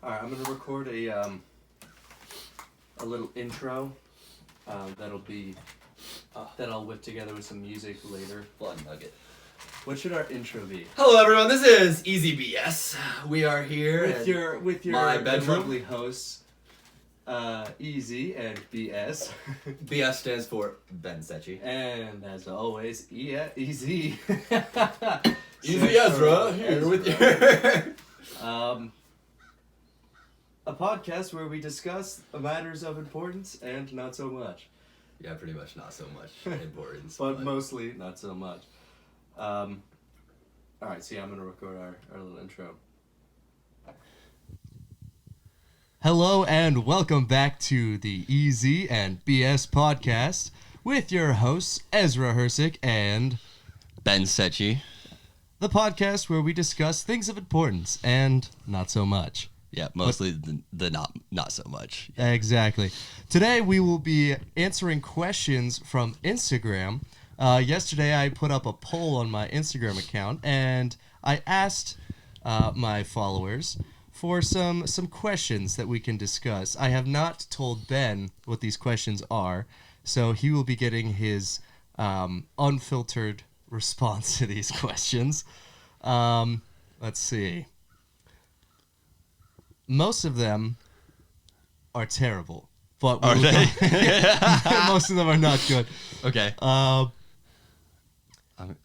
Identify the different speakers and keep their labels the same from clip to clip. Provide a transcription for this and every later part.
Speaker 1: Alright, I'm gonna record a little intro that'll be that I'll whip together with some music later.
Speaker 2: Blood nugget.
Speaker 1: What should our intro be?
Speaker 2: Hello everyone, this is Easy BS. We are here
Speaker 1: with your
Speaker 2: my bedroom.
Speaker 1: lovely hosts, Easy and BS.
Speaker 2: BS stands for Ben Secchi.
Speaker 1: And as always, Easy.
Speaker 2: Easy Ezra here with you.
Speaker 1: A podcast where we discuss matters of importance and not so much.
Speaker 2: Yeah, pretty much not so much importance.
Speaker 1: but mostly not so much. Alright, so yeah, I'm going to record our little intro. Hello and welcome back to the Easy and BS podcast with your hosts, Ezra Hersick and
Speaker 2: Ben Secchi.
Speaker 1: the podcast where we discuss things of importance and not so much.
Speaker 2: Yeah, mostly the not so much.
Speaker 1: Exactly. Today we will be answering questions from Instagram. Yesterday I put up a poll on my Instagram account and I asked my followers for some questions that we can discuss. I have not told Ben what these questions are, so he will be getting his unfiltered response to these questions. Let's see. Most of them are terrible, but
Speaker 2: Are they?
Speaker 1: most of them are not good.
Speaker 2: Okay.
Speaker 1: I'm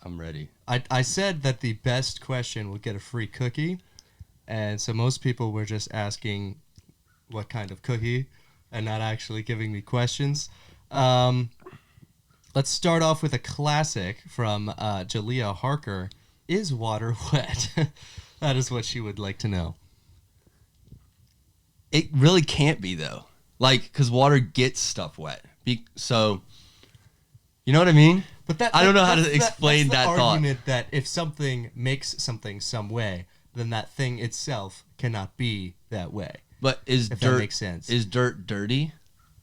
Speaker 2: ready.
Speaker 1: I said that the best question would get a free cookie, and so most people were just asking what kind of cookie and not actually giving me questions. Let's start off with a classic from Jalea Harker. Is water wet? That is what she would like to know.
Speaker 2: It really can't be though. Like, because water gets stuff wet. So, you know what I mean?
Speaker 1: But
Speaker 2: I don't know how to explain
Speaker 1: that's
Speaker 2: that
Speaker 1: the
Speaker 2: thought.
Speaker 1: argument that if something makes something some way, then that thing itself cannot be that way.
Speaker 2: But is
Speaker 1: If
Speaker 2: dirt
Speaker 1: that makes sense.
Speaker 2: Is dirt dirty?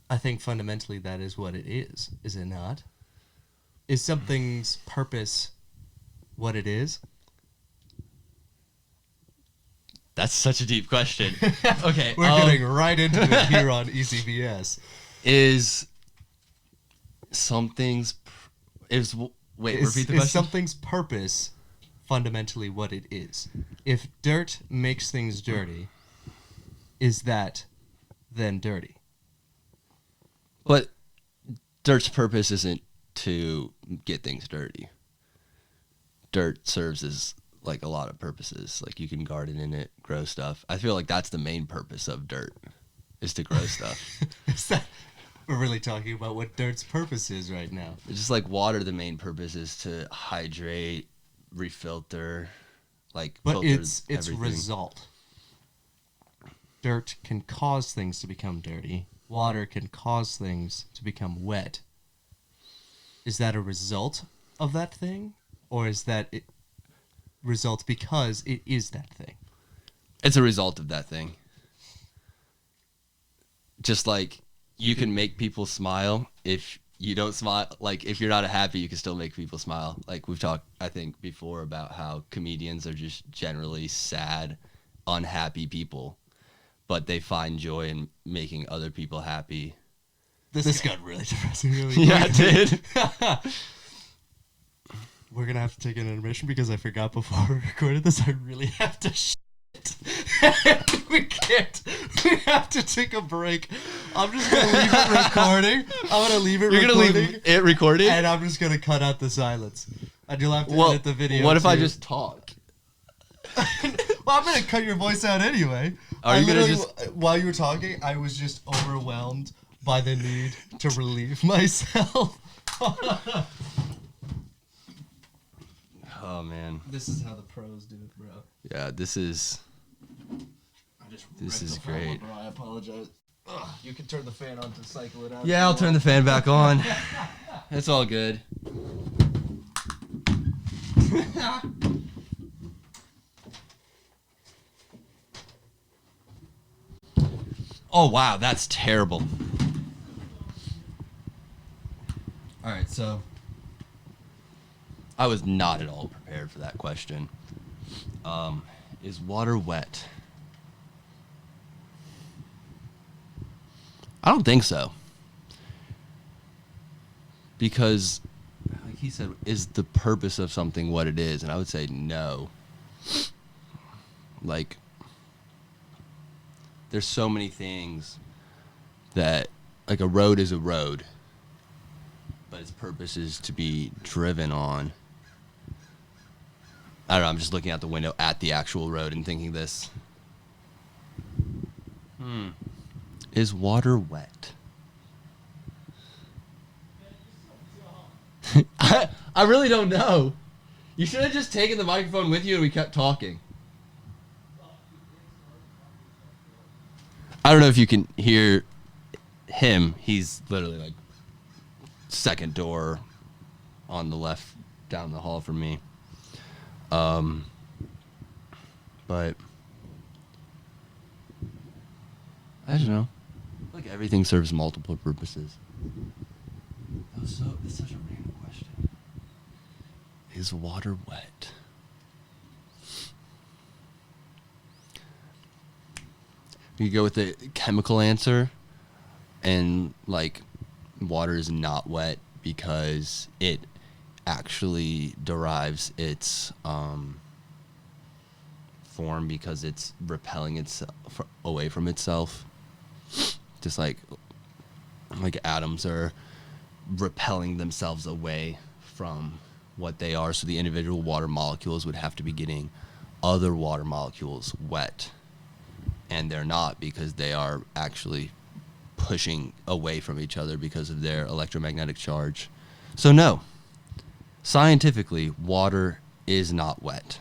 Speaker 1: I think fundamentally that is what it is it not? Is something's purpose what it is?
Speaker 2: That's such a deep question. Okay,
Speaker 1: We're getting right into it here on Easy BS.
Speaker 2: Is something's repeat the question.
Speaker 1: Is something's purpose fundamentally what it is? If dirt makes things dirty, is that then dirty?
Speaker 2: But dirt's purpose isn't to get things dirty. Dirt serves as like a lot of purposes. Like you can garden in it, grow stuff. I feel like that's the main purpose of dirt, is to grow stuff.
Speaker 1: Is that, we're really talking about what dirt's purpose is right now.
Speaker 2: It's just like water, the main purpose is to hydrate, refilter, like
Speaker 1: But
Speaker 2: filter
Speaker 1: it's
Speaker 2: everything.
Speaker 1: result. Dirt can cause things to become dirty. Water can cause things to become wet. Is that a result of that thing? Or is that it result because it is that thing?
Speaker 2: It's a result of that thing. Just like you can make people smile if you don't smile. Like if you're not happy, you can still make people smile. Like we've talked, I think, before about how comedians are just generally sad, unhappy people, but they find joy in making other people happy.
Speaker 1: This got really depressing really
Speaker 2: Yeah, it did.
Speaker 1: We're going to have to take an intermission because I forgot before we recorded this. I really have to shit. We can't. We have to take a break. I'm just going to leave it recording. I'm going to leave it
Speaker 2: You're
Speaker 1: recording.
Speaker 2: gonna leave it recorded?
Speaker 1: And I'm just going to cut out the silence. And you'll have to edit the video.
Speaker 2: What if I
Speaker 1: too.
Speaker 2: just talk?
Speaker 1: Well, I'm going to cut your voice out anyway.
Speaker 2: Are you going to
Speaker 1: While you were talking, I was just overwhelmed by the need to relieve myself.
Speaker 2: Oh, man.
Speaker 1: This is how the pros do it, bro.
Speaker 2: Yeah, this is great.
Speaker 1: Bro, I apologize. Ugh, you can turn the fan on to cycle it out.
Speaker 2: Yeah, I'll turn the fan back on. It's all good. Oh, wow, that's terrible. All right, so I was not at all prepared for that question. Is water wet? I don't think so. Because, like he said, is the purpose of something what it is? And I would say no. Like, there's so many things that, like, a road is a road, but its purpose is to be driven on. I don't know, I'm just looking out the window at the actual road and thinking this. Is water wet? I really don't know. You should have just taken the microphone with you and we kept talking. I don't know if you can hear him. He's literally like second door on the left down the hall from me. But I don't know. Like everything serves multiple purposes. That's such a random question. Is water wet? You go with the chemical answer, and like water is not wet because it actually derives its form because it's repelling itself away from itself. Just like atoms are repelling themselves away from what they are, so the individual water molecules would have to be getting other water molecules wet, and they're not because they are actually pushing away from each other because of their electromagnetic charge. So no, scientifically, water is not wet.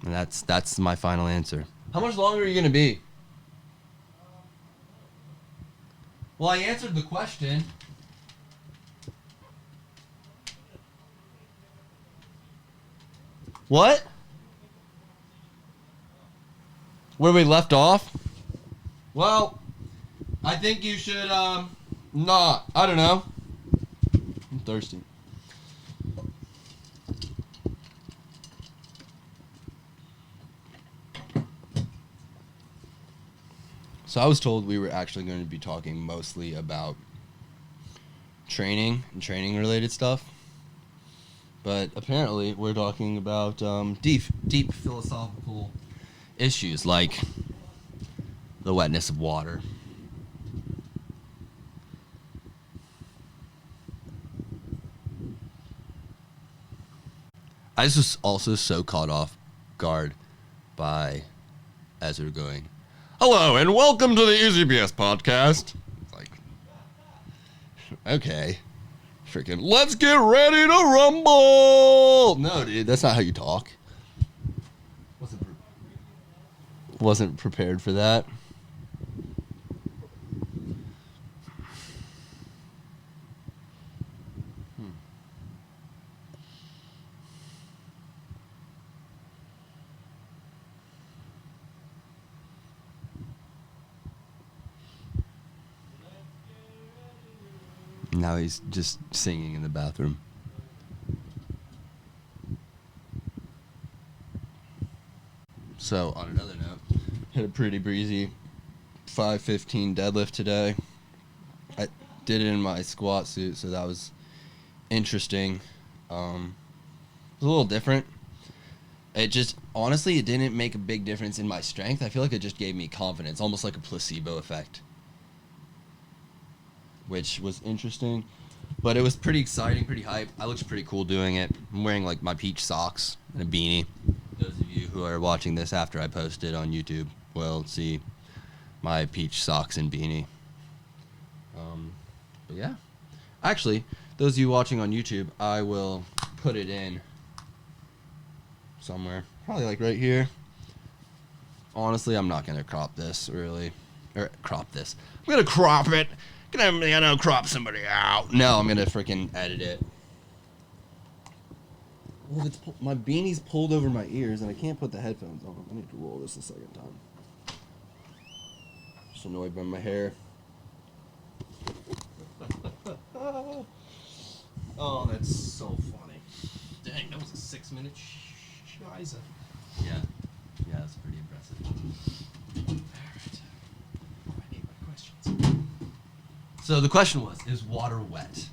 Speaker 2: And that's my final answer. How much longer are you going to be? Well, I answered the question. What? Where we left off? Well, I think you should, not. I don't know. I'm thirsty. So I was told we were actually going to be talking mostly about training and training related stuff. But apparently we're talking about deep philosophical issues like the wetness of water. I was also so caught off guard by Ezra going, "Hello and welcome to the EasyBS podcast." It's like, okay, freaking, let's get ready to rumble. No, dude, that's not how you talk. Wasn't prepared for that. Now he's just singing in the bathroom. So, on another note, hit a pretty breezy 515 deadlift today. I did it in my squat suit, so that was interesting. It was a little different. It just, honestly, it didn't make a big difference in my strength. I feel like it just gave me confidence, almost like a placebo effect, which was interesting. But it was pretty exciting, pretty hype. I looked pretty cool doing it. I'm wearing like my peach socks and a beanie. Those of you who are watching this after I post it on YouTube will see my peach socks and beanie. But yeah. Actually, those of you watching on YouTube, I will put it in somewhere. Probably like right here. Honestly, I'm not going to crop this, really. Or crop this. I'm going to crop it. Gonna crop somebody out. No, I'm gonna freaking edit it. Well, my beanie's pulled over my ears, and I can't put the headphones on. I need to roll this a second time. Just annoyed by my hair.
Speaker 1: Oh, that's so funny. Dang, that was a 6-minute shiza.
Speaker 2: Yeah, that's pretty impressive.
Speaker 1: Alright. I need my
Speaker 2: So the question was, is water wet?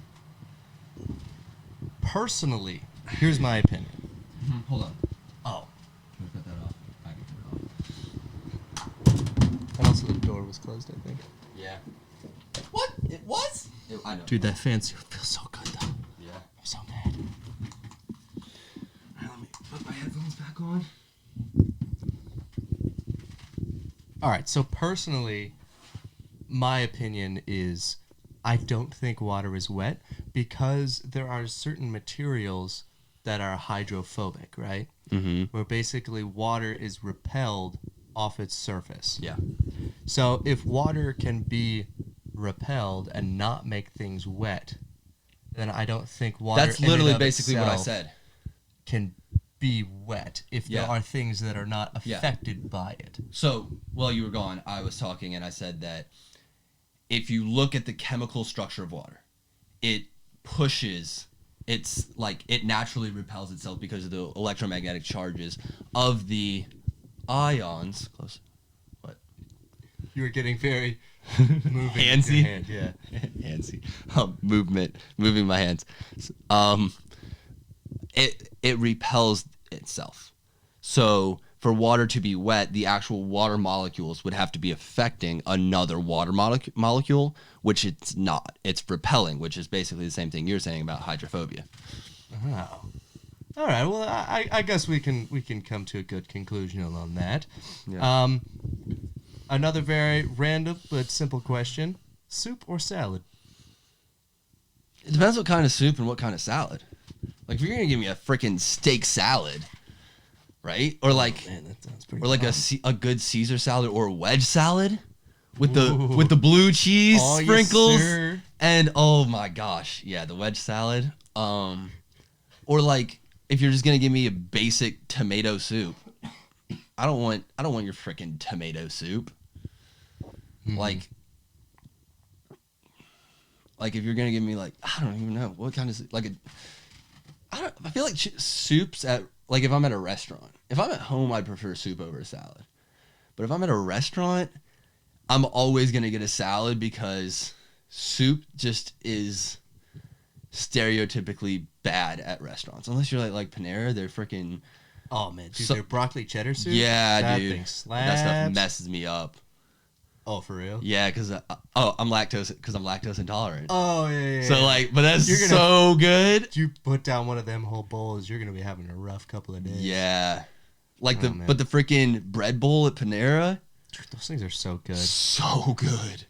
Speaker 1: Personally, here's my opinion.
Speaker 2: Hold on.
Speaker 1: Oh.
Speaker 2: Can we cut that off? I can cut it off.
Speaker 1: And also the door was closed, I think.
Speaker 2: Yeah. What? It was? I know.
Speaker 1: Dude, that fan suit feels so good though.
Speaker 2: Yeah.
Speaker 1: I'm so mad.
Speaker 2: Let me put my headphones back on.
Speaker 1: All right, so personally, my opinion is I don't think water is wet because there are certain materials that are hydrophobic, right?
Speaker 2: Mm-hmm.
Speaker 1: Where basically water is repelled off its surface.
Speaker 2: Yeah.
Speaker 1: So if water can be repelled and not make things wet, then I don't think water
Speaker 2: That's
Speaker 1: in and
Speaker 2: literally
Speaker 1: of
Speaker 2: basically what I
Speaker 1: itself
Speaker 2: said.
Speaker 1: can be wet if there
Speaker 2: Yeah.
Speaker 1: are things that are not
Speaker 2: Yeah.
Speaker 1: affected by it.
Speaker 2: So, while you were gone, I was talking and I said that if you look at the chemical structure of water, it pushes, it's like it naturally repels itself because of the electromagnetic charges of the ions. Close. What?
Speaker 1: You were getting very moving with your
Speaker 2: Handsy?
Speaker 1: hand, yeah.
Speaker 2: Handsy. Moving my hands. It repels itself. So for water to be wet, the actual water molecules would have to be affecting another water molecule, which it's not. It's repelling, which is basically the same thing you're saying about hydrophobia.
Speaker 1: Oh. All right. Well, I guess we can come to a good conclusion on that.
Speaker 2: Yeah.
Speaker 1: Another very random but simple question: soup or salad?
Speaker 2: It depends what kind of soup and what kind of salad. Like if you're gonna give me a freaking steak salad, right? Or like,
Speaker 1: Man, that sounds pretty.
Speaker 2: or like
Speaker 1: fun.
Speaker 2: a good Caesar salad or a wedge salad with
Speaker 1: Ooh.
Speaker 2: the blue cheese
Speaker 1: Oh, yes,
Speaker 2: sprinkles
Speaker 1: sir.
Speaker 2: and oh my gosh, yeah, the wedge salad. Or like if you're just gonna give me a basic tomato soup, I don't want your freaking tomato soup.
Speaker 1: Mhm.
Speaker 2: Like if you're gonna give me like I don't even know what kind of like a I feel like soups at like if I'm at a restaurant. If I'm at home, I'd prefer soup over a salad. But if I'm at a restaurant, I'm always gonna get a salad because soup just is stereotypically bad at restaurants. Unless you're like Panera, they're freaking
Speaker 1: Oh man, dude,
Speaker 2: So-
Speaker 1: their broccoli cheddar soup.
Speaker 2: yeah,
Speaker 1: that
Speaker 2: dude.
Speaker 1: Thing
Speaker 2: That
Speaker 1: slaps.
Speaker 2: stuff messes me up.
Speaker 1: Oh, for real?
Speaker 2: Yeah, because I'm lactose intolerant.
Speaker 1: Oh yeah.
Speaker 2: So like, but that's
Speaker 1: You're gonna-
Speaker 2: so good.
Speaker 1: If you put down one of them whole bowls, you're gonna be having a rough couple of days.
Speaker 2: Yeah, like
Speaker 1: Oh, man.
Speaker 2: the freaking bread bowl at Panera,
Speaker 1: Dude, those things are so good.
Speaker 2: so good.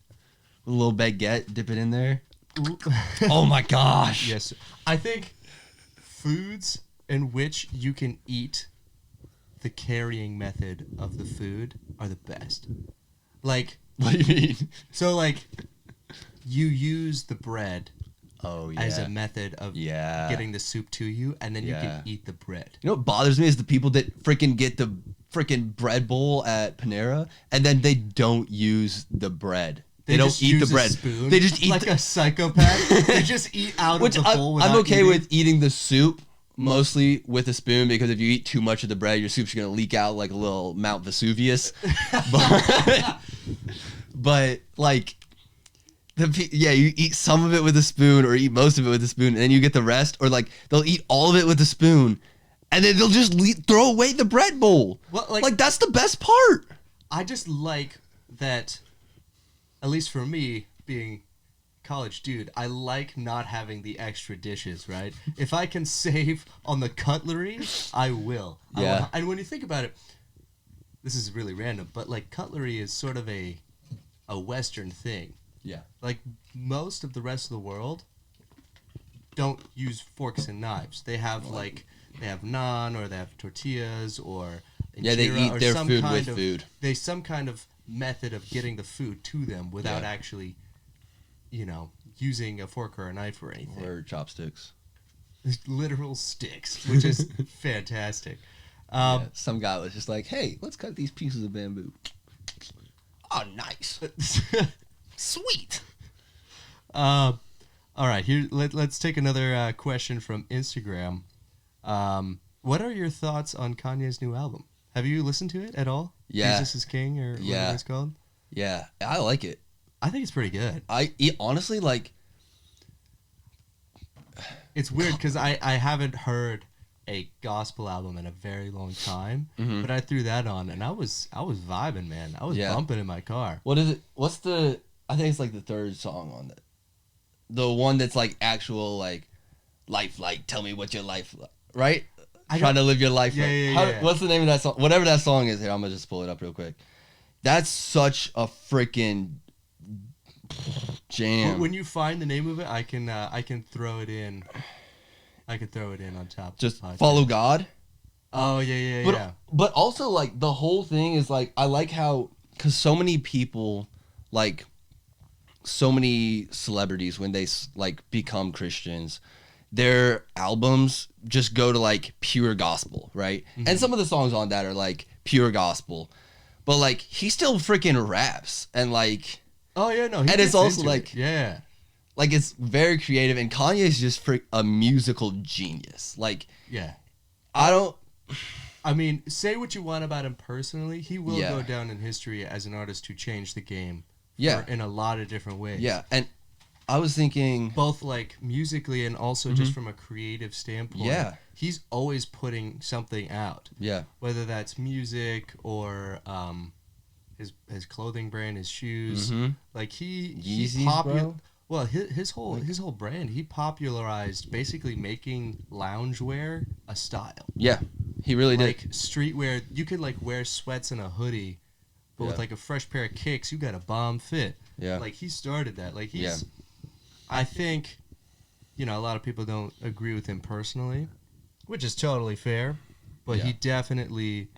Speaker 2: With a little baguette, dip it in there.
Speaker 1: Ooh.
Speaker 2: Oh my gosh.
Speaker 1: Yes, I think foods in which you can eat the carrying method of the food are the best. Like,
Speaker 2: What do you mean?
Speaker 1: so like, you use the bread
Speaker 2: Oh yeah.
Speaker 1: as a method of
Speaker 2: Yeah.
Speaker 1: getting the soup to you, and then you
Speaker 2: Yeah.
Speaker 1: can eat the bread.
Speaker 2: You know what bothers me is the people that freaking get the freaking bread bowl at Panera and then they don't use the bread. They don't
Speaker 1: just
Speaker 2: eat the
Speaker 1: use a
Speaker 2: bread.
Speaker 1: spoon
Speaker 2: They just eat
Speaker 1: like a psychopath. They just eat out
Speaker 2: which
Speaker 1: of the bowl.
Speaker 2: I'm
Speaker 1: without
Speaker 2: okay
Speaker 1: eating.
Speaker 2: with eating the soup mostly with a spoon because if you eat too much of the bread, your soup's gonna leak out like a little Mount Vesuvius. but like you eat some of it with a spoon or eat most of it with a spoon, and then you get the rest, or like they'll eat all of it with a spoon, and then they'll just throw away the bread bowl.
Speaker 1: Well,
Speaker 2: like that's the best part.
Speaker 1: I just like that, at least for me, being college dude, I like not having the extra dishes, right? If I can save on the cutlery, I will.
Speaker 2: Yeah.
Speaker 1: And when you think about it, this is really random, but like cutlery is sort of a Western thing.
Speaker 2: Yeah.
Speaker 1: Like most of the rest of the world don't use forks and knives. They have they have naan or they have tortillas or
Speaker 2: Yeah, they
Speaker 1: injera
Speaker 2: eat
Speaker 1: or
Speaker 2: their
Speaker 1: some
Speaker 2: food
Speaker 1: kind
Speaker 2: with
Speaker 1: of-
Speaker 2: food.
Speaker 1: They some kind of method of getting the food to them without
Speaker 2: Yeah.
Speaker 1: actually, using a fork or a knife or anything.
Speaker 2: Or chopsticks.
Speaker 1: Literal sticks, which is fantastic.
Speaker 2: Yeah, some guy was just like, "Hey, let's cut these pieces of bamboo." Oh, nice. Sweet.
Speaker 1: All right, here let's take another question from Instagram. What are your thoughts on Kanye's new album? Have you listened to it at all?
Speaker 2: Yeah.
Speaker 1: Jesus is King or
Speaker 2: Yeah.
Speaker 1: whatever it's called.
Speaker 2: Yeah, I like it.
Speaker 1: I think it's pretty good.
Speaker 2: Honestly, like,
Speaker 1: It's weird because I haven't heard a gospel album in a very long time, but I threw that on and I was vibing, man. I was
Speaker 2: Yeah.
Speaker 1: bumping in my car.
Speaker 2: what is it? What's the? I think it's like the third song on it. The one that's like actual like life, like tell me what your life, right? Trying to live your life.
Speaker 1: Yeah,
Speaker 2: like.
Speaker 1: yeah,
Speaker 2: How,
Speaker 1: yeah.
Speaker 2: What's the name of that song? Whatever that song is. Here, I'm gonna just pull it up real quick. That's such a freaking jam.
Speaker 1: When you find the name of it, I can throw it in. I could throw it in on top.
Speaker 2: Just
Speaker 1: of the podcast.
Speaker 2: follow God.
Speaker 1: Oh yeah,
Speaker 2: But
Speaker 1: yeah.
Speaker 2: but also like the whole thing is like I like how because so many people like so many celebrities when they like become Christians, their albums just go to like pure gospel, right? And some of the songs on that are like pure gospel, but like he still freaking raps and like
Speaker 1: Oh yeah, no.
Speaker 2: And it's
Speaker 1: gets
Speaker 2: also
Speaker 1: into it.
Speaker 2: like-
Speaker 1: yeah.
Speaker 2: like it's very creative and Kanye's just a musical genius. Like
Speaker 1: Yeah.
Speaker 2: I don't
Speaker 1: I mean, say what you want about him personally, he will
Speaker 2: Yeah.
Speaker 1: go down in history as an artist who changed the game.
Speaker 2: Yeah.
Speaker 1: In a lot of different ways.
Speaker 2: yeah, and I was thinking
Speaker 1: Both like musically and also just from a creative standpoint.
Speaker 2: Yeah.
Speaker 1: He's always putting something out.
Speaker 2: yeah.
Speaker 1: Whether that's music or his clothing brand, his shoes.
Speaker 2: Mhm.
Speaker 1: Like he
Speaker 2: Yeezys, bro.
Speaker 1: well his whole brand, he popularized basically making loungewear a style.
Speaker 2: Yeah. He really did.
Speaker 1: Like streetwear, you could like wear sweats and a hoodie, but with
Speaker 2: Yeah.
Speaker 1: like a fresh pair of kicks, you got a bomb fit.
Speaker 2: Yeah.
Speaker 1: Like he started that. Like he's
Speaker 2: Yeah.
Speaker 1: I think, a lot of people don't agree with him personally, which is totally fair, but
Speaker 2: Yeah.
Speaker 1: he definitely,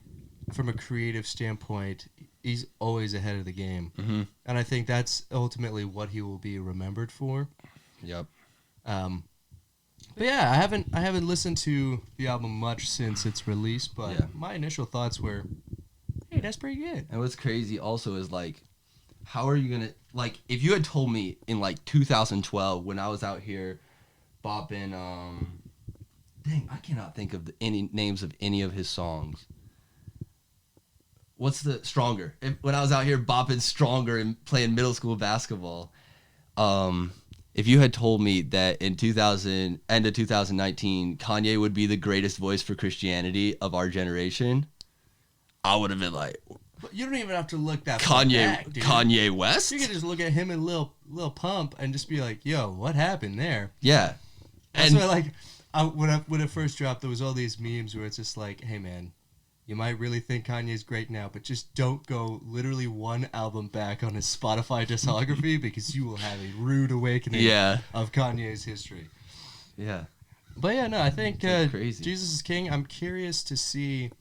Speaker 1: from a creative standpoint, he's always ahead of the game.
Speaker 2: Mm-hmm.
Speaker 1: And I think that's ultimately what he will be remembered for.
Speaker 2: Yep.
Speaker 1: But yeah, I haven't listened to the album much since its release, but
Speaker 2: Yeah.
Speaker 1: my initial thoughts were, hey, that's pretty good.
Speaker 2: And what's crazy also is like, how are you gonna like if you had told me in like 2012 when I was out here bopping dang, I cannot think of any names of any of his songs. What's the Stronger? When I was out here bopping Stronger and playing middle school basketball, if you had told me that in end of 2019 Kanye would be the greatest voice for Christianity of our generation, I would have been like,
Speaker 1: But you don't even have to look that far back, dude.
Speaker 2: Kanye West?
Speaker 1: You can just look at him and Lil Pump and just be like, yo, what happened there?
Speaker 2: Yeah.
Speaker 1: That's
Speaker 2: And
Speaker 1: why, like, when it first dropped, there was all these memes where it's just like, hey, man, you might really think Kanye's great now, but just don't go literally one album back on his Spotify discography because you will have a rude awakening
Speaker 2: Yeah.
Speaker 1: of Kanye's history.
Speaker 2: Yeah.
Speaker 1: But yeah, no, I think
Speaker 2: It's crazy.
Speaker 1: Jesus is King. I'm curious to see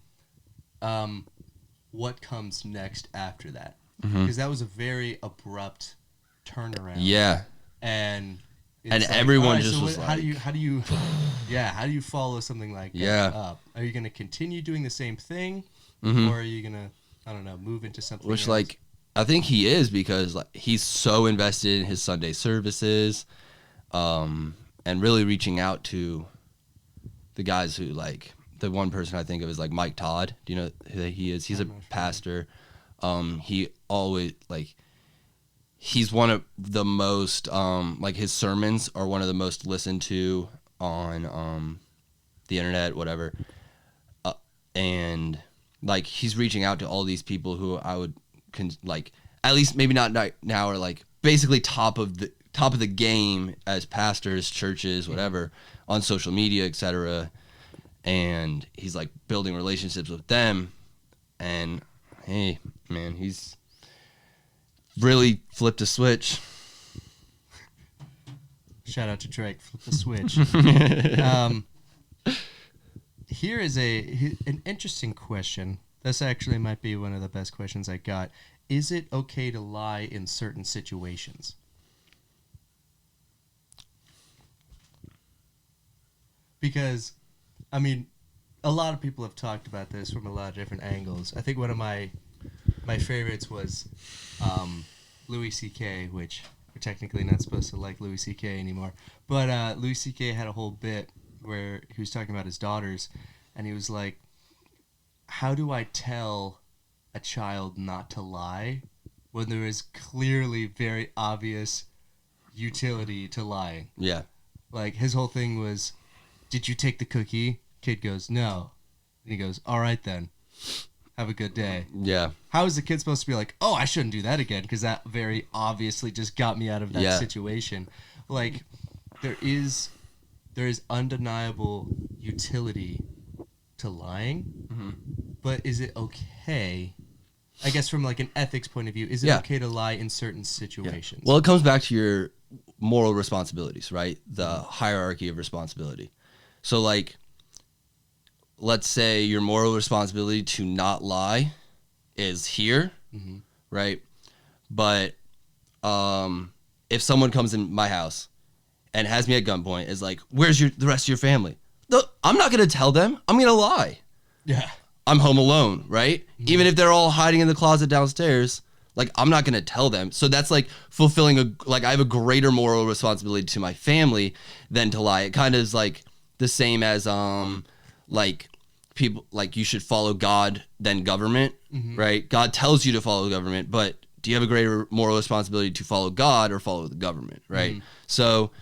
Speaker 1: what comes next after that. Because that was a very abrupt turnaround.
Speaker 2: Yeah.
Speaker 1: And
Speaker 2: And
Speaker 1: it's like,
Speaker 2: everyone
Speaker 1: all right,
Speaker 2: just
Speaker 1: so
Speaker 2: was
Speaker 1: how do you how do you follow something like
Speaker 2: Yeah.
Speaker 1: that up? Are you going to continue doing the same thing,
Speaker 2: Mhm.
Speaker 1: or are you going to, I don't know, move into something
Speaker 2: Which
Speaker 1: else?
Speaker 2: like I think he is because like he's so invested in his Sunday services, and really reaching out to the guys who like the one person I think of is like Mike Todd. Do you know who he is? He's a
Speaker 1: I'm not sure.
Speaker 2: pastor. He always like he's one of the most like his sermons are one of the most listened to on the internet, whatever. And like he's reaching out to all these people who I would like at least maybe not now are like basically top of the game as pastors, churches, whatever, on social media, etc. And he's like building relationships with them. And hey, man, he's really flipped a switch.
Speaker 1: Shout out to Drake, flip the switch. Here is an interesting question. This actually might be one of the best questions I got. Is it okay to lie in certain situations? Because, I mean, a lot of people have talked about this from a lot of different angles. I think one of my favorites was Louis C.K., which we're technically not supposed to like Louis C.K. anymore. But Louis C.K. had a whole bit where he was talking about his daughters, and he was like, how do I tell a child not to lie when there is clearly very obvious utility to lying.
Speaker 2: Yeah.
Speaker 1: Like, his whole thing was, did you take the cookie? Kid goes, no. And he goes, all right then. Have a good day.
Speaker 2: Yeah.
Speaker 1: How is the kid supposed to be like, oh, I shouldn't do that again, because that very obviously just got me out of that situation. Like, there is undeniable utility to lying, but is it okay? I guess from like an ethics point of view, is it okay to lie in certain situations?
Speaker 2: Well, it comes back to your moral responsibilities, right? The hierarchy of responsibility. So, like, let's say your moral responsibility to not lie is here, right? But if someone comes in my house and has me at gunpoint, is like, where's the rest of your family? I'm not going to tell them. I'm going to lie.
Speaker 1: Yeah.
Speaker 2: I'm home alone, right? Even if they're all hiding in the closet downstairs, like, I'm not going to tell them. So that's like fulfilling I have a greater moral responsibility to my family than to lie. It kind of is like the same as like people, like, you should follow God than government, right? God tells you to follow government, but do you have a greater moral responsibility to follow God or follow the government, right? So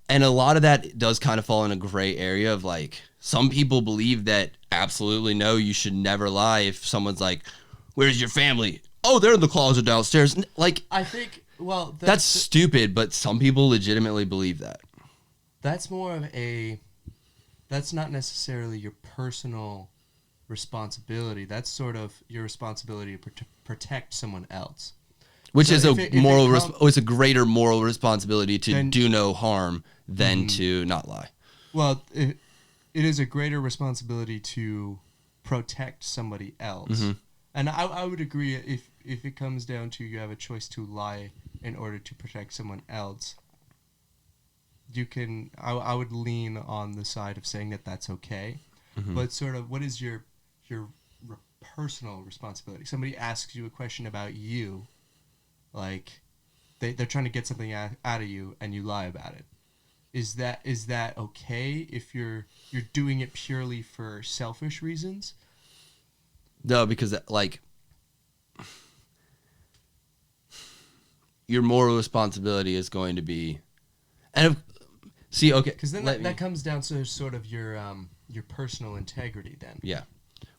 Speaker 2: and a lot of that does kind of fall in a gray area of, like, some people believe that absolutely no, you should never lie. If someone's like, where's your family? Oh, they're in the closet downstairs. Like,
Speaker 1: I think, well,
Speaker 2: that's stupid, but some people legitimately believe that.
Speaker 1: That's more of that's not necessarily your personal responsibility. That's sort of your responsibility to protect someone else.
Speaker 2: Which
Speaker 1: So
Speaker 2: is it's a greater moral responsibility to do no harm than to not lie.
Speaker 1: Well, it is a greater responsibility to protect somebody else. And I would agree, if it comes down to you have a choice to lie in order to protect someone else, you can, I would lean on the side of saying that that's okay. But sort of, what is your personal responsibility? Somebody asks you a question about you, like they're trying to get something out of you and you lie about it. Is that okay if you're doing it purely for selfish reasons?
Speaker 2: No, because, like, your moral responsibility is going to be,
Speaker 1: Because then that comes down to sort of your personal integrity then.
Speaker 2: Yeah,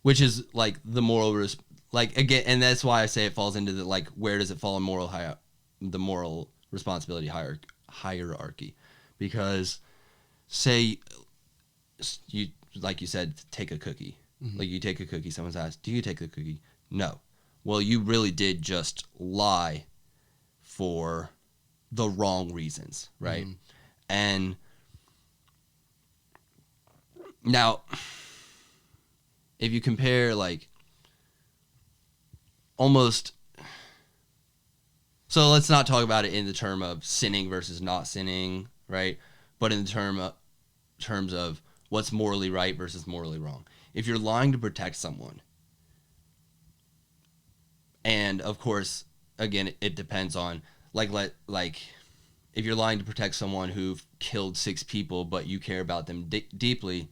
Speaker 2: which is like the moral again, and that's why I say it falls into the, like, where does it fall in the moral responsibility hierarchy? Because say you, like you said, take a cookie. Like, you take a cookie, someone's asked, do you take the cookie? No. Well, you really did just lie for the wrong reasons, right? And now, if you compare, like, almost, so let's not talk about it in the term of sinning versus not sinning, right? But in the terms of what's morally right versus morally wrong. If you're lying to protect someone, and of course, again, it depends on, like if you're lying to protect someone who killed 6 people, but you care about them deeply,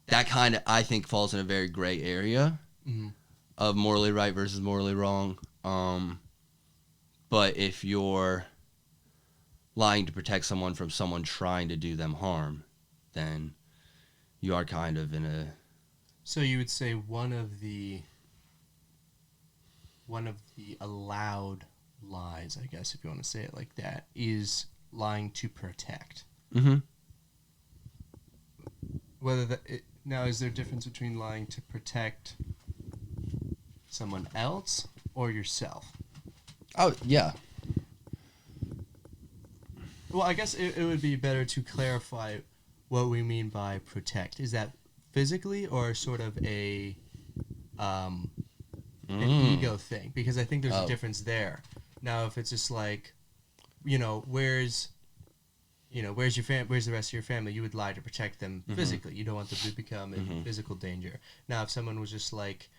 Speaker 2: that kind of, I think, falls in a very gray area of morally right versus morally wrong. But if you're lying to protect someone from someone trying to do them harm, then you are kind of in a...
Speaker 1: So you would say one of the allowed lies, I guess, if you want to say it like that, is lying to protect. Whether now, is there a difference between lying to protect someone else or yourself?
Speaker 2: Oh, yeah.
Speaker 1: Well, I guess it would be better to clarify what we mean by protect. Is that physically or sort of an ego thing? Because I think there's a difference there. Now, if it's just like, where's the rest of your family? You would lie to protect them physically. You don't want them to become in physical danger. Now, if someone was just like,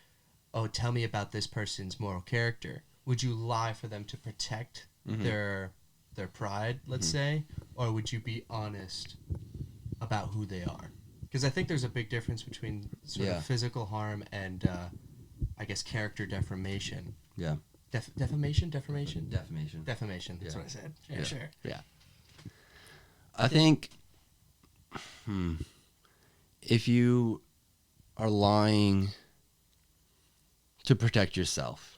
Speaker 1: oh, tell me about this person's moral character, would you lie for them to protect their pride, let's say? Or would you be honest about who they are? Because I think there's a big difference between sort of physical harm and, I guess, character defamation.
Speaker 2: Yeah.
Speaker 1: Defamation.
Speaker 2: Defamation.
Speaker 1: Defamation. That's
Speaker 2: Yeah.
Speaker 1: what I said. Yeah,
Speaker 2: Yeah.
Speaker 1: sure.
Speaker 2: Yeah. I think if you are lying to protect yourself,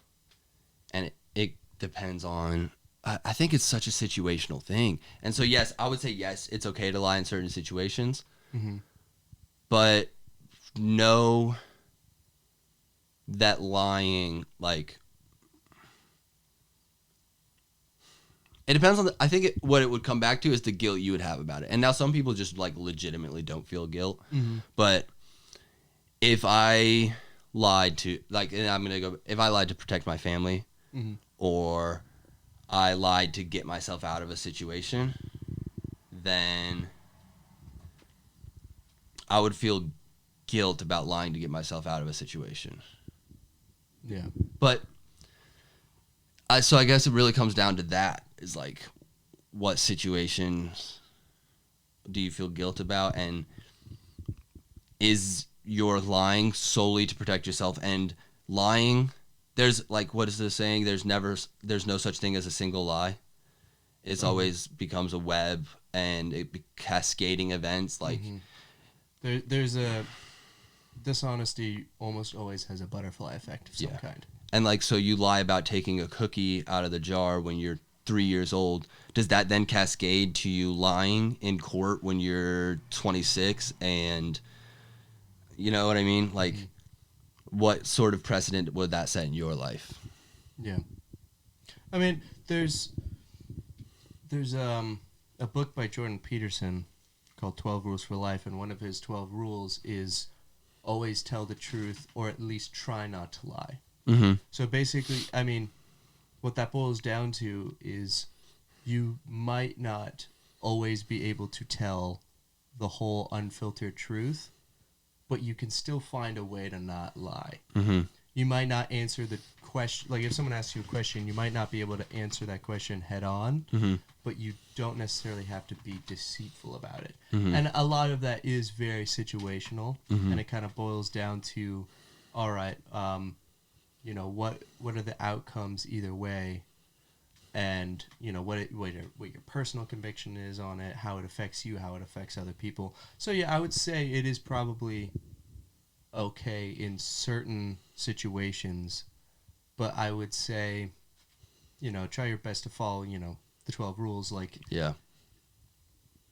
Speaker 2: and it depends on, I think it's such a situational thing. And so, yes, I would say, yes, it's okay to lie in certain situations,
Speaker 1: Mm-hmm.
Speaker 2: but know that lying, like, it depends on I think what it would come back to is the guilt you would have about it. And now some people just like legitimately don't feel guilt.
Speaker 1: Mm-hmm.
Speaker 2: But if I lied to, like, and I'm going to go, if I lied to protect my family,
Speaker 1: Mm-hmm.
Speaker 2: or I lied to get myself out of a situation, then I would feel guilt about lying to get myself out of a situation.
Speaker 1: Yeah.
Speaker 2: But so I guess it really comes down to that, is like, what situations do you feel guilt about, and is your lying solely to protect yourself? And lying, there's like, what is the saying? There's no such thing as a single lie. It's always becomes a web, and cascading events, like,
Speaker 1: There's a dishonesty almost always has a butterfly effect of some
Speaker 2: Yeah.
Speaker 1: kind.
Speaker 2: and like, so you lie about taking a cookie out of the jar when you're 3 years old. Does that then cascade to you lying in court when you're 26? And you know what I mean? Like, what sort of precedent would that set in your life?
Speaker 1: Yeah. I mean, there's a book by Jordan Peterson called 12 Rules for Life, and one of his 12 rules is always tell the truth, or at least try not to lie.
Speaker 2: Mm-hmm.
Speaker 1: So basically, I mean, what that boils down to is you might not always be able to tell the whole unfiltered truth, but you can still find a way to not lie.
Speaker 2: Mm-hmm.
Speaker 1: You might not answer the question, like if someone asks you a question, you might not be able to answer that question head on,
Speaker 2: Mm-hmm.
Speaker 1: but you don't necessarily have to be deceitful about it.
Speaker 2: Mm-hmm.
Speaker 1: And a lot of that is very situational,
Speaker 2: Mhm.
Speaker 1: and it kind of boils down to, all right, you know, what are the outcomes either way, and you know what your personal conviction is on it, how it affects you, how it affects other people. So yeah, I would say it is probably okay in certain situations, but I would say, you know, try your best to follow, you know, the 12 rules. Like,
Speaker 2: Yeah.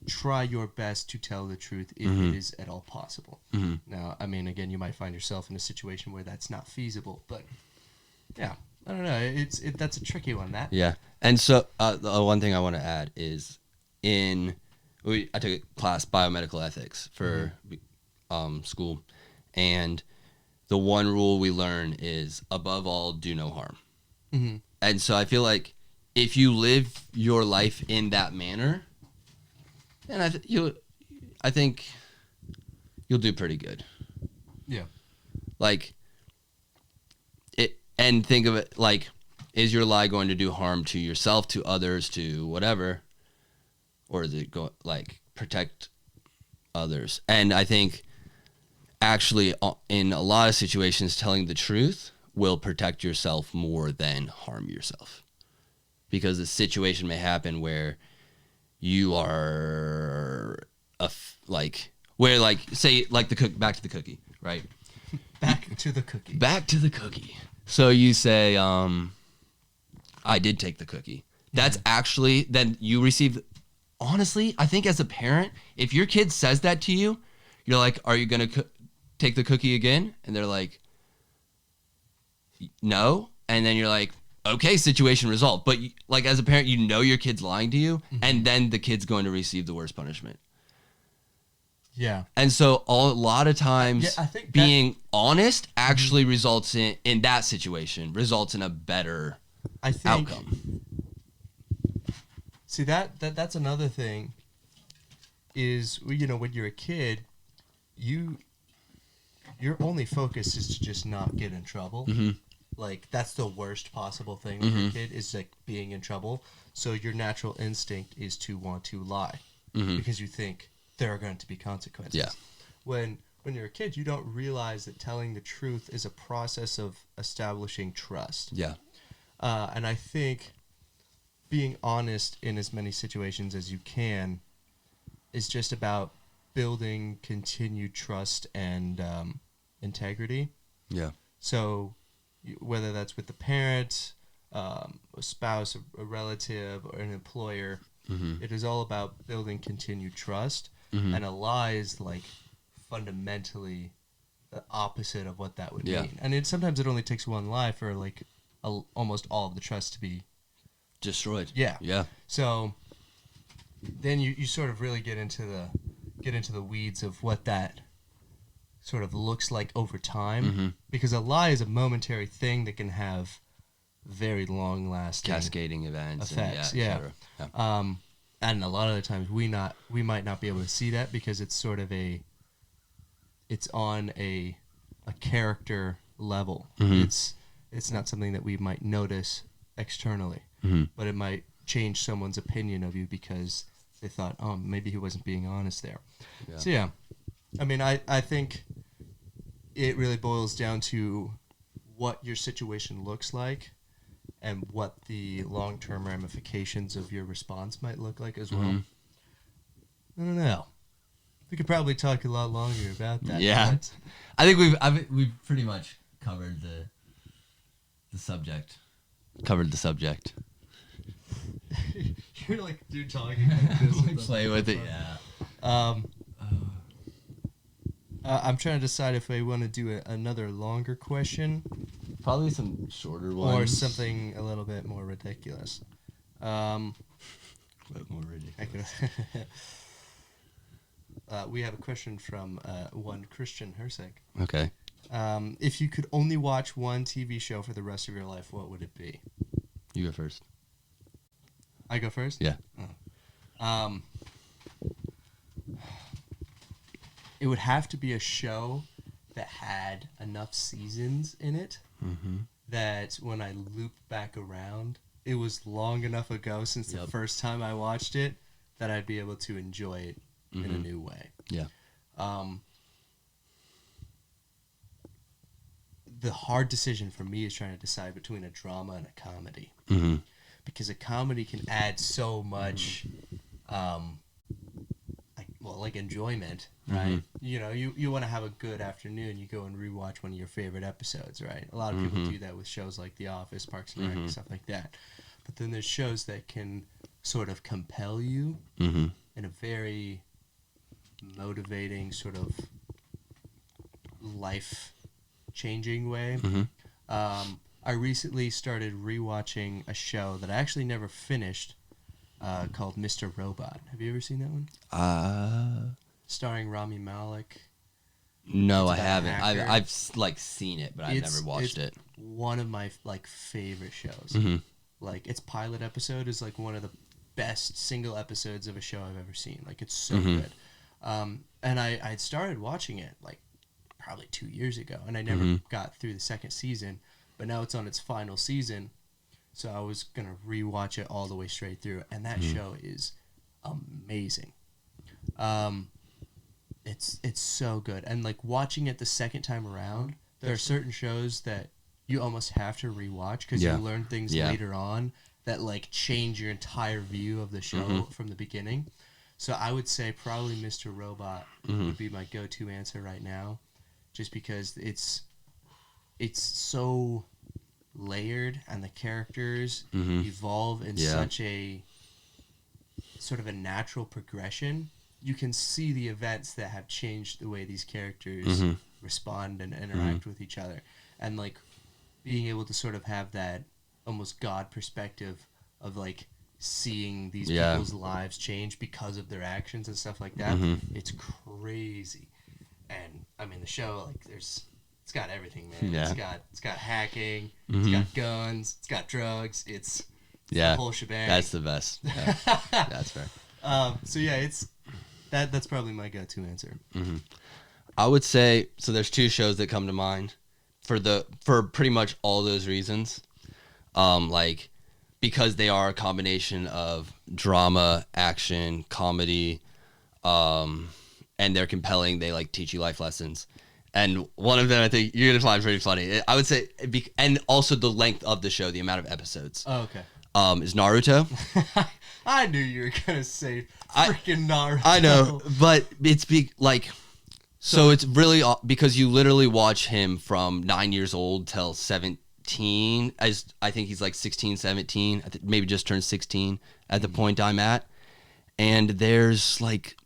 Speaker 1: try your best to tell the truth if
Speaker 2: Mhm.
Speaker 1: it is at all possible.
Speaker 2: Mm-hmm.
Speaker 1: Now, I mean, again, you might find yourself in a situation where that's not feasible, but yeah, I don't know. That's a tricky one. That
Speaker 2: Yeah. And so the one thing I want to add is, I took a class, biomedical ethics, for school, and the one rule we learn is, above all, do no harm.
Speaker 1: Mm-hmm.
Speaker 2: And so I feel like if you live your life in that manner, then I think you'll do pretty good.
Speaker 1: Yeah.
Speaker 2: Like, and think of it like, is your lie going to do harm to yourself, to others, to whatever, or is it go like protect others? And I think actually in a lot of situations, telling the truth will protect yourself more than harm yourself, because the situation may happen where you are say like back to the cookie, right?
Speaker 1: Back to the cookie.
Speaker 2: Back to the cookie. So you say, I did take the cookie. That's actually, then you receive, honestly, I think as a parent, if your kid says that to you, you're like, are you going to take the cookie again? And they're like, no. And then you're like, okay, situation resolved. But like, as a parent, you know your kid's lying to you, and then the kid's going to receive the worst punishment.
Speaker 1: Yeah.
Speaker 2: And so a lot of times,
Speaker 1: Yeah, I think
Speaker 2: being honest actually results in that situation, results in a better outcome.
Speaker 1: See, that's another thing is, you know, when you're a kid, your only focus is to just not get in trouble.
Speaker 2: Mm-hmm.
Speaker 1: Like, that's the worst possible thing with your kid, is like being in trouble. So your natural instinct is to want to lie because you think there are going to be consequences.
Speaker 2: Yeah.
Speaker 1: When you're a kid, you don't realize that telling the truth is a process of establishing trust.
Speaker 2: Yeah.
Speaker 1: And I think being honest in as many situations as you can is just about building continued trust and integrity.
Speaker 2: Yeah.
Speaker 1: So whether that's with the parent, a spouse, a relative, or an employer, it is all about building continued trust. And a lie is like fundamentally the opposite of what that would mean. And sometimes it only takes one lie for like almost all of the trust to be
Speaker 2: destroyed.
Speaker 1: Yeah.
Speaker 2: Yeah.
Speaker 1: So then you sort of really get into the weeds of what that sort of looks like over time, because a lie is a momentary thing that can have very long lasting
Speaker 2: Cascading events.
Speaker 1: effects.
Speaker 2: And,
Speaker 1: yeah.
Speaker 2: et cetera.
Speaker 1: And a lot of the times we might not be able to see that because it's sort of it's on a character level. It's not something that we might notice externally, but it might change someone's opinion of you because they thought, oh, maybe he wasn't being honest there.
Speaker 2: Yeah.
Speaker 1: So yeah, I mean, I think it really boils down to what your situation looks like and what the long-term ramifications of your response might look like as well. I don't know. We could probably talk a lot longer about that.
Speaker 2: Yeah.
Speaker 1: but-
Speaker 2: I think we've pretty much covered the subject. Covered the subject.
Speaker 1: You're like, dude, talking like this.
Speaker 2: Play with it. Yeah.
Speaker 1: I'm trying to decide if I want to do another longer question
Speaker 2: Probably some shorter ones.
Speaker 1: or something a little bit more ridiculous.
Speaker 2: But more ridiculous.
Speaker 1: We have a question from one Christian Hersek.
Speaker 2: Okay.
Speaker 1: If you could only watch one TV show for the rest of your life, what would it be?
Speaker 2: You go first.
Speaker 1: I go first?
Speaker 2: Yeah.
Speaker 1: It would have to be a show that had enough seasons in it that when I looped back around, it was long enough ago since the first time I watched it that I'd be able to enjoy it in a new way.
Speaker 2: Yeah.
Speaker 1: The hard decision for me is trying to decide between a drama and a comedy. Because a comedy can add so much like enjoyment, right? You know, you want to have a good afternoon, you go and rewatch one of your favorite episodes, right? A lot of people do that with shows like The Office, Parks and Rec, stuff like that. But then there's shows that can sort of compel you in a very motivating, sort of life-changing way. I recently started rewatching a show that I actually never finished, called Mr. Robot. Have you ever seen that one? Starring Rami Malek.
Speaker 2: No,
Speaker 1: It's
Speaker 2: I
Speaker 1: about a
Speaker 2: haven't.
Speaker 1: hacker.
Speaker 2: I've like seen it, but I've never watched
Speaker 1: it's
Speaker 2: it.
Speaker 1: One of my like favorite shows. Like its pilot episode is like one of the best single episodes of a show I've ever seen. Like it's so good. And I started watching it like probably 2 years ago, and I never got through the second season. But now it's on its final season, so I was gonna rewatch it all the way straight through, and that show is amazing. It's so good, and like watching it the second time around, there are certain shows that you almost have to rewatch because you learn things later on that like change your entire view of the show from the beginning. So I would say probably Mr. Robot would be my go-to answer right now, just because it's so layered and the characters evolve in such a sort of a natural progression. You can see the events that have changed the way these characters respond and interact with each other, and like being able to sort of have that almost God perspective of like seeing these people's lives change because of their actions and stuff like that. It's crazy. And I mean the show, like it's got everything, man.
Speaker 2: Yeah.
Speaker 1: It's got hacking, it's got guns, it's got drugs, it's the whole shebang.
Speaker 2: That's the best. Yeah. That's fair.
Speaker 1: So yeah, that's probably my go-to answer.
Speaker 2: I would say so. There's two shows that come to mind for pretty much all those reasons, like because they are a combination of drama, action, comedy, and they're compelling. They like teach you life lessons, And one of them, I think you're gonna find pretty funny. I would say, and also the length of the show, the amount of episodes.
Speaker 1: Oh, okay.
Speaker 2: Is Naruto.
Speaker 1: I knew you were gonna say freaking Naruto.
Speaker 2: I know, but it's so it's really because you literally watch him from 9 years old till 17. As I think he's like 16, 17, maybe just turned 16 at the point I'm at, and there's like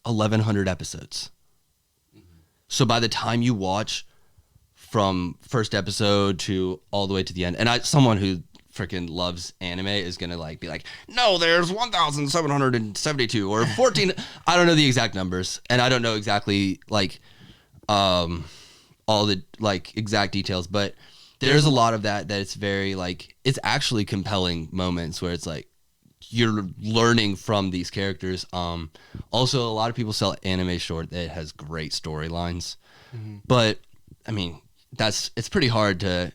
Speaker 2: 1,100 episodes. So by the time you watch from first episode to all the way to the end, and someone who freaking loves anime is gonna like be like, no, there's 1,772 or 14. I don't know the exact numbers, and I don't know exactly like all the like exact details, but there's a lot of that it's very like, it's actually compelling moments where it's like you're learning from these characters. Also, a lot of people sell anime short that has great storylines, but I mean, it's pretty hard to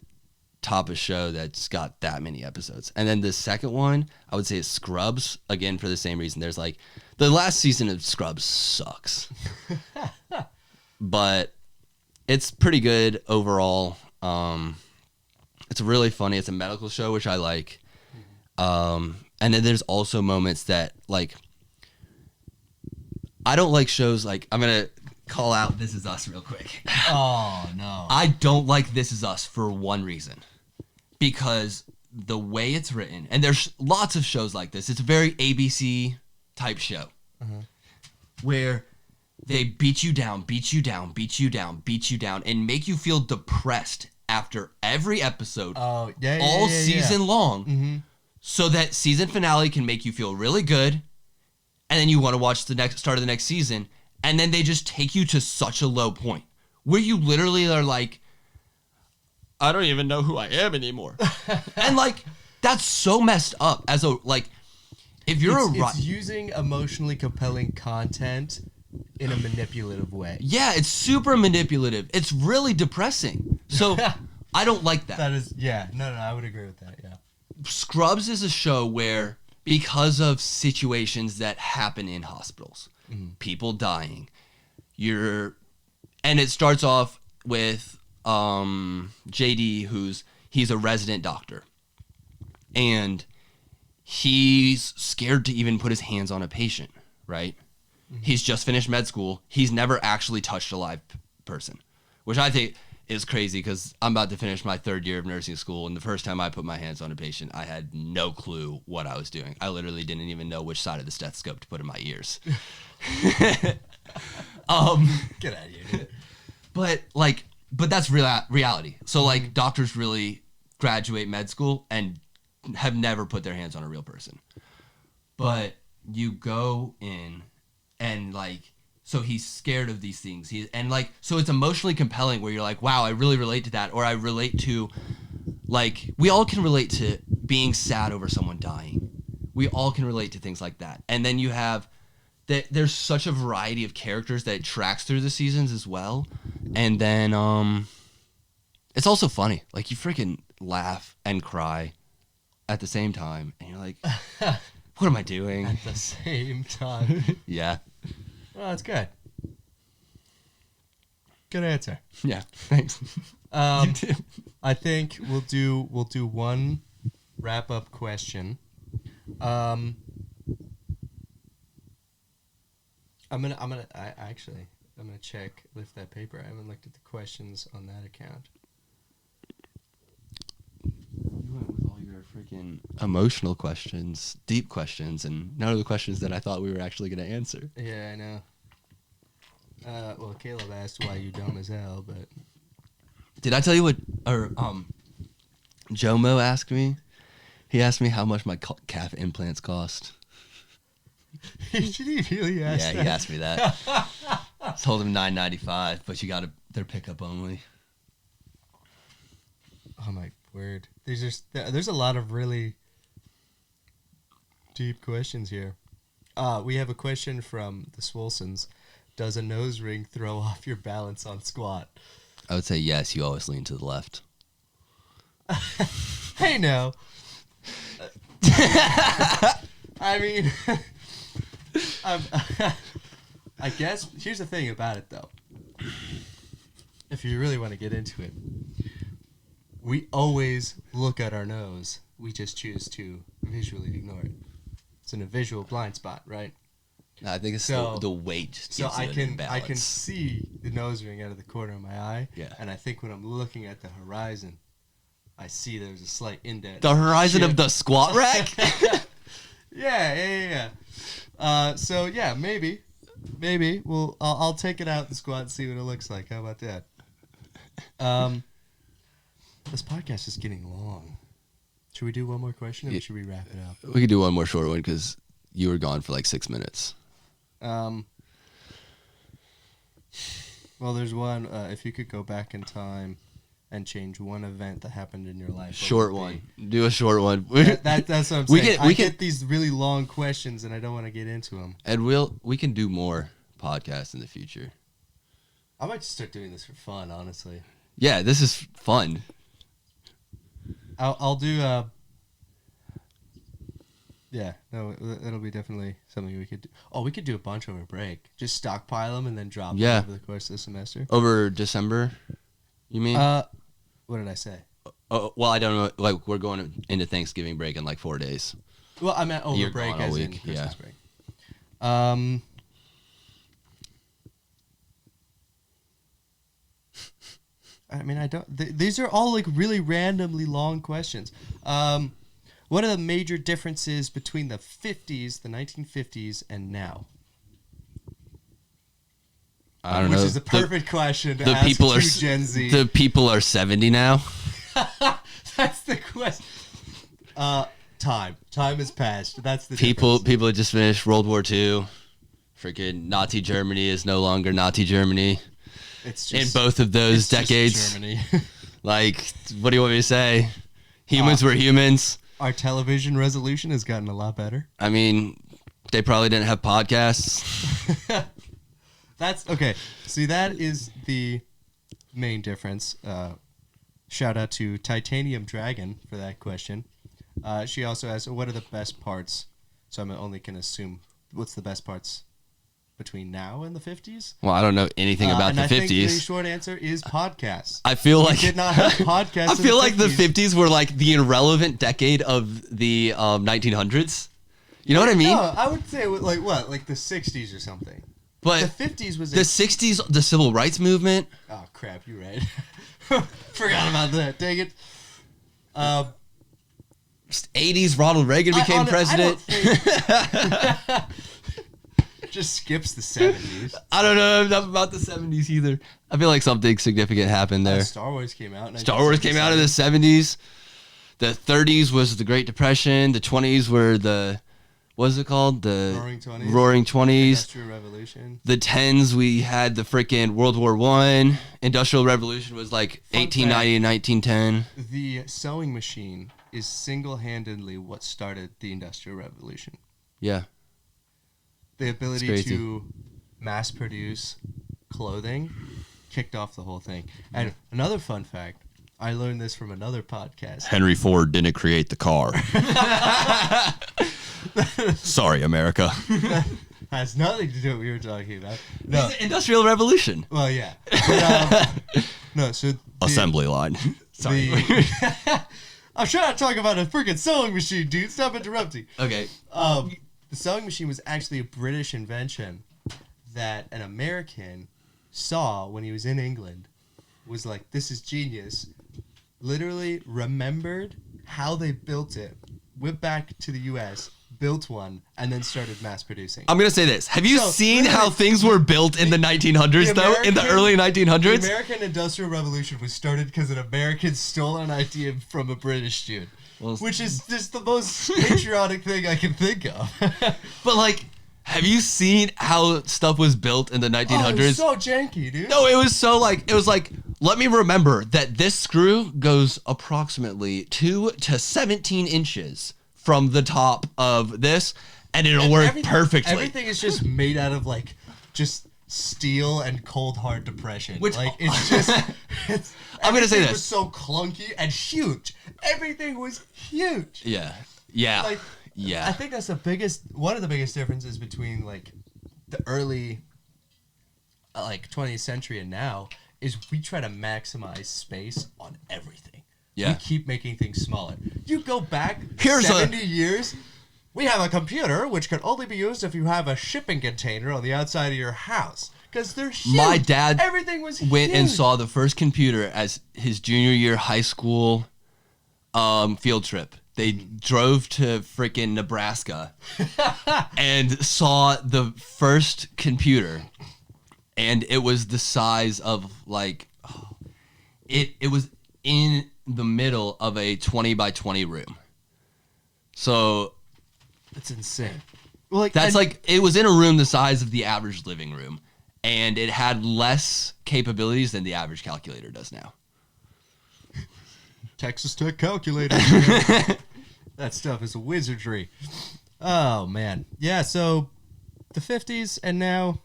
Speaker 2: top a show that's got that many episodes. And then the second one, I would say, is Scrubs, again for the same reason. There's like, the last season of Scrubs sucks, but it's pretty good overall. It's really funny. It's a medical show, which I like. And then there's also moments that like, I don't like shows like, I'm gonna call out This Is Us real quick.
Speaker 1: Oh no.
Speaker 2: I don't like This Is Us for one reason. Because the way it's written, and there's lots of shows like this, it's a very ABC type show, where they beat you down, beat you down, beat you down, beat you down, and make you feel depressed after every episode,
Speaker 1: all
Speaker 2: season long, so that season finale can make you feel really good, and then you want to watch the next start of the next season, and then they just take you to such a low point where you literally are like, I don't even know who I am anymore. And like, that's so messed up as a, like, if you're
Speaker 1: it's using emotionally compelling content in a manipulative way.
Speaker 2: Yeah, it's super manipulative. It's really depressing. So I don't like that.
Speaker 1: That is, yeah, no, I would agree with that, yeah.
Speaker 2: Scrubs is a show where, because of situations that happen in hospitals, people dying, and it starts off with JD, he's a resident doctor, and he's scared to even put his hands on a patient, right? He's just finished med school. He's never actually touched a live person, which I think is crazy because I'm about to finish my third year of nursing school, and the first time I put my hands on a patient, I had no clue what I was doing. I literally didn't even know which side of the stethoscope to put in my ears.
Speaker 1: Get out of here, dude.
Speaker 2: But that's reality. So like, doctors really graduate med school and have never put their hands on a real person. But you go in and like, so he's scared of these things. So it's emotionally compelling where you're like, wow, I really relate to that. Or I relate to, like, we all can relate to being sad over someone dying. We all can relate to things like that. And then you have there's such a variety of characters that tracks through the seasons as well. And then it's also funny. Like, you freaking laugh and cry at the same time. And you're like, what am I doing?
Speaker 1: At the same time.
Speaker 2: Yeah.
Speaker 1: Well, that's good. Good answer.
Speaker 2: Yeah, thanks. You too.
Speaker 1: I think we'll do one wrap up question. I'm gonna check, lift that paper. I haven't looked at the questions on that account.
Speaker 2: You went with all your freaking emotional questions, deep questions, and none of the questions that I thought we were actually going to answer.
Speaker 1: Yeah, I know. Well, Caleb asked why you dumb as hell, but...
Speaker 2: Did I tell you what, or, Jomo asked me? He asked me how much my calf implants cost.
Speaker 1: Did he really ask that?
Speaker 2: Yeah, he asked me that. I told him $9.95, but they're pickup only.
Speaker 1: Oh my word. There's a lot of really deep questions here. We have a question from the Swolsons. Does a nose ring throw off your balance on squat?
Speaker 2: I would say yes, you always lean to the left.
Speaker 1: Hey, no. I mean, I guess, here's the thing about it, though. if you really want to get into it, we always look at our nose. We just choose to visually ignore it. It's in a visual blind spot, right?
Speaker 2: No, I think it's
Speaker 1: So-
Speaker 2: the weight just
Speaker 1: So
Speaker 2: gives
Speaker 1: I
Speaker 2: it an
Speaker 1: can
Speaker 2: imbalance.
Speaker 1: see the nose ring out of the corner of my eye.
Speaker 2: Yeah.
Speaker 1: And I think when I'm looking at the horizon, I see there's a slight indent.
Speaker 2: The horizon of
Speaker 1: Shit.
Speaker 2: the squat rack?
Speaker 1: Yeah. So yeah, maybe. I'll take it out in the squat and see what it looks like. How about that? This podcast is getting long. Should we do one more question, or
Speaker 2: Yeah.
Speaker 1: should we wrap it up?
Speaker 2: We could do one more short one because you were gone for like 6 minutes.
Speaker 1: Well, there's one. If you could go back in time and change one event that happened in your life. what
Speaker 2: Short
Speaker 1: would it
Speaker 2: one.
Speaker 1: be?
Speaker 2: Do a short one.
Speaker 1: That's what I'm
Speaker 2: We
Speaker 1: saying.
Speaker 2: can- we
Speaker 1: I
Speaker 2: can-
Speaker 1: get these really long questions, and I don't want to get into them.
Speaker 2: And we can do more podcasts in the future.
Speaker 1: I might just start doing this for fun, honestly.
Speaker 2: Yeah, this is fun.
Speaker 1: I'll do. Yeah, no, that'll be definitely something we could do. Oh, we could do a bunch over break. Just stockpile them and then drop
Speaker 2: Yeah.
Speaker 1: them over the course of the semester.
Speaker 2: Over December, you mean?
Speaker 1: What did I say?
Speaker 2: Oh, well, I don't know. Like, we're going into Thanksgiving break in like 4 days.
Speaker 1: Well, I meant over
Speaker 2: You're
Speaker 1: break
Speaker 2: gone all
Speaker 1: as in
Speaker 2: week,
Speaker 1: Christmas
Speaker 2: yeah.
Speaker 1: break. I mean, I don't. These are all like really randomly long questions. What are the major differences between the 50s, the 1950s, and now?
Speaker 2: I don't
Speaker 1: Which
Speaker 2: know.
Speaker 1: is a perfect question to
Speaker 2: the
Speaker 1: ask
Speaker 2: people
Speaker 1: to
Speaker 2: are
Speaker 1: Gen Z.
Speaker 2: The people are 70 now.
Speaker 1: That's the question. Time has passed. That's the
Speaker 2: People
Speaker 1: difference.
Speaker 2: just finished World War II. Freaking Nazi Germany is no longer Nazi Germany.
Speaker 1: It's
Speaker 2: In
Speaker 1: just,
Speaker 2: both of those
Speaker 1: it's just
Speaker 2: decades,
Speaker 1: Germany.
Speaker 2: like, what do you want me to say? Humans were humans.
Speaker 1: Our television resolution has gotten a lot better.
Speaker 2: I mean, they probably didn't have podcasts.
Speaker 1: That's okay. See, that is the main difference. Shout out to Titanium Dragon for that question. She also asked, "What are the best parts?" So I'm only can assume what's the best parts between now and the 50s.
Speaker 2: Well, I don't know anything about
Speaker 1: and
Speaker 2: the
Speaker 1: I think the
Speaker 2: 50s.
Speaker 1: short answer is podcasts.
Speaker 2: I feel like
Speaker 1: did not have podcasts.
Speaker 2: I
Speaker 1: in
Speaker 2: feel
Speaker 1: the
Speaker 2: like the
Speaker 1: 50s.
Speaker 2: 50s were like the irrelevant decade of the 1900s. You know what I mean?
Speaker 1: No, I would say like what, like the 60s or something.
Speaker 2: But
Speaker 1: The 50s was
Speaker 2: the 60s, the civil rights movement.
Speaker 1: Oh crap, you're right. Forgot about that. Dang it.
Speaker 2: 80s, Ronald Reagan became president.
Speaker 1: Just skips the 70s.
Speaker 2: I don't know enough about the 70s either. I feel like something significant happened there.
Speaker 1: Star Wars came out. in
Speaker 2: Star Wars came out in the 70s. The 30s was the Great Depression. The 20s were the, what is it called? The
Speaker 1: Roaring 20s.
Speaker 2: 20s.
Speaker 1: Industrial Revolution.
Speaker 2: The 10s, we had the freaking World War I. Industrial Revolution was like
Speaker 1: Fun
Speaker 2: 1890 and 1910.
Speaker 1: The sewing machine is single-handedly what started the Industrial Revolution.
Speaker 2: Yeah.
Speaker 1: The ability
Speaker 2: crazy.
Speaker 1: to mass produce clothing kicked off the whole thing. And another fun fact, I learned this from another podcast.
Speaker 2: Henry Ford didn't create the car. Sorry, America.
Speaker 1: Has nothing to do with what we were talking about. No.
Speaker 2: Industrial Revolution.
Speaker 1: Well, yeah. But, no, so
Speaker 2: Assembly line. Sorry.
Speaker 1: I'm trying to talk about a freaking sewing machine, dude. Stop interrupting.
Speaker 2: Okay.
Speaker 1: The sewing machine was actually a British invention that an American saw when he was in England. Was like, this is genius. Literally remembered how they built it, went back to the U.S., built one, and then started mass producing.
Speaker 2: I'm going to say this. Have you
Speaker 1: So,
Speaker 2: seen how
Speaker 1: literally,
Speaker 2: things were built in the 1900s, though? In the early
Speaker 1: The
Speaker 2: 1900s?
Speaker 1: American Industrial Revolution was started because an American stole an idea from a British dude.
Speaker 2: Well,
Speaker 1: Which is just the most patriotic thing I can think of.
Speaker 2: But, like, have you seen how stuff was built in the 1900s?
Speaker 1: Oh, it was so janky, dude.
Speaker 2: No, it was like, let me remember that this screw goes approximately 2 to 17 inches from the top of this, and it'll work perfectly.
Speaker 1: Everything is just made out of like just steel and cold hard depression.
Speaker 2: Which-
Speaker 1: like it's just
Speaker 2: I'm gonna say
Speaker 1: everything
Speaker 2: this.
Speaker 1: was so clunky and huge. Everything was huge.
Speaker 2: Yeah. Yeah.
Speaker 1: Like,
Speaker 2: yeah.
Speaker 1: I think that's one of the biggest differences between like the early like 20th century and now is we try to maximize space on everything.
Speaker 2: Yeah.
Speaker 1: We keep making things smaller. You go back
Speaker 2: Here's
Speaker 1: 70 years, we have a computer which can only be used if you have a shipping container on the outside of your house. Because they're huge.
Speaker 2: My dad
Speaker 1: Everything was
Speaker 2: went and
Speaker 1: huge.
Speaker 2: saw the first computer as his junior year high school field trip. They drove to freaking Nebraska and saw the first computer, and it was the size of like it was in the middle of a 20 by 20 room. So
Speaker 1: That's insane. Well,
Speaker 2: that's like it was in a room the size of the average living room, and it had less capabilities than the average calculator does now.
Speaker 1: Texas Tech calculator. That stuff is wizardry. Oh, man. Yeah, so the 50s and now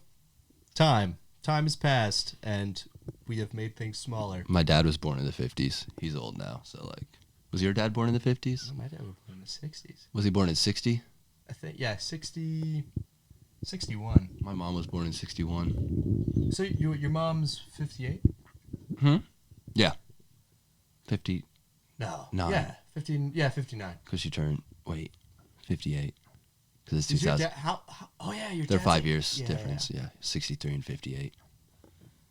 Speaker 1: time. Time has passed, and we have made things smaller.
Speaker 2: My dad was born in the 50s. He's old now, so like, was your dad born in the 50s?
Speaker 1: My dad was born in the 60s.
Speaker 2: Was he born in 60?
Speaker 1: I think, yeah, 61.
Speaker 2: My mom was born in 61.
Speaker 1: So your mom's 58?
Speaker 2: Yeah. 50,
Speaker 1: No.
Speaker 2: No.
Speaker 1: Yeah, 59.
Speaker 2: because she turned, 58. Because it's
Speaker 1: Is your
Speaker 2: 2000.
Speaker 1: dad, oh, yeah, your
Speaker 2: They're
Speaker 1: dad's
Speaker 2: 5
Speaker 1: like-
Speaker 2: years
Speaker 1: yeah,
Speaker 2: difference, yeah. 63 and 58.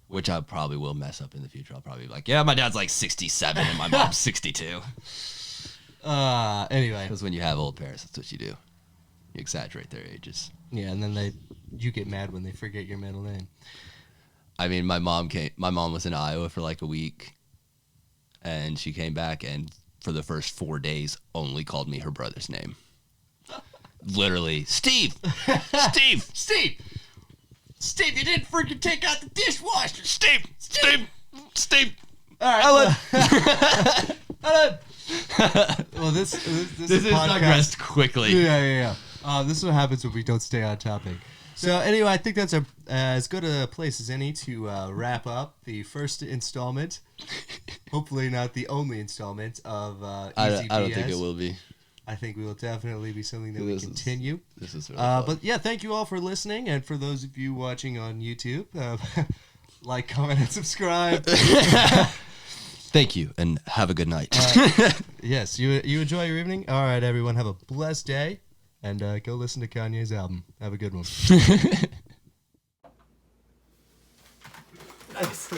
Speaker 2: Which I probably will mess up in the future. I'll probably be like, yeah, my dad's like 67 and my mom's 62.
Speaker 1: Anyway.
Speaker 2: Because when you have old parents, that's what you do. You exaggerate their ages.
Speaker 1: Yeah, and then you get mad when they forget your middle name.
Speaker 2: I mean, my mom was in Iowa for like a week, and she came back and for the first 4 days only called me her brother's name. Literally, Steve, Steve, you didn't freaking take out the dishwasher. Steve.
Speaker 1: All right. Ellen. Well, this
Speaker 2: This is digressed quickly.
Speaker 1: Yeah. This is what happens when we don't stay on topic. So anyway, I think that's as good a place as any to wrap up the first installment. Hopefully not the only installment of
Speaker 2: I don't think it will be.
Speaker 1: I think we will definitely be something that we
Speaker 2: This is-
Speaker 1: continue.
Speaker 2: This is really fun.
Speaker 1: But yeah, thank you all for listening, and for those of you watching on YouTube, like, comment, and subscribe.
Speaker 2: Thank you, and have a good night.
Speaker 1: Yes, you enjoy your evening. All right, everyone, have a blessed day, and go listen to Kanye's album. Have a good one. Nice.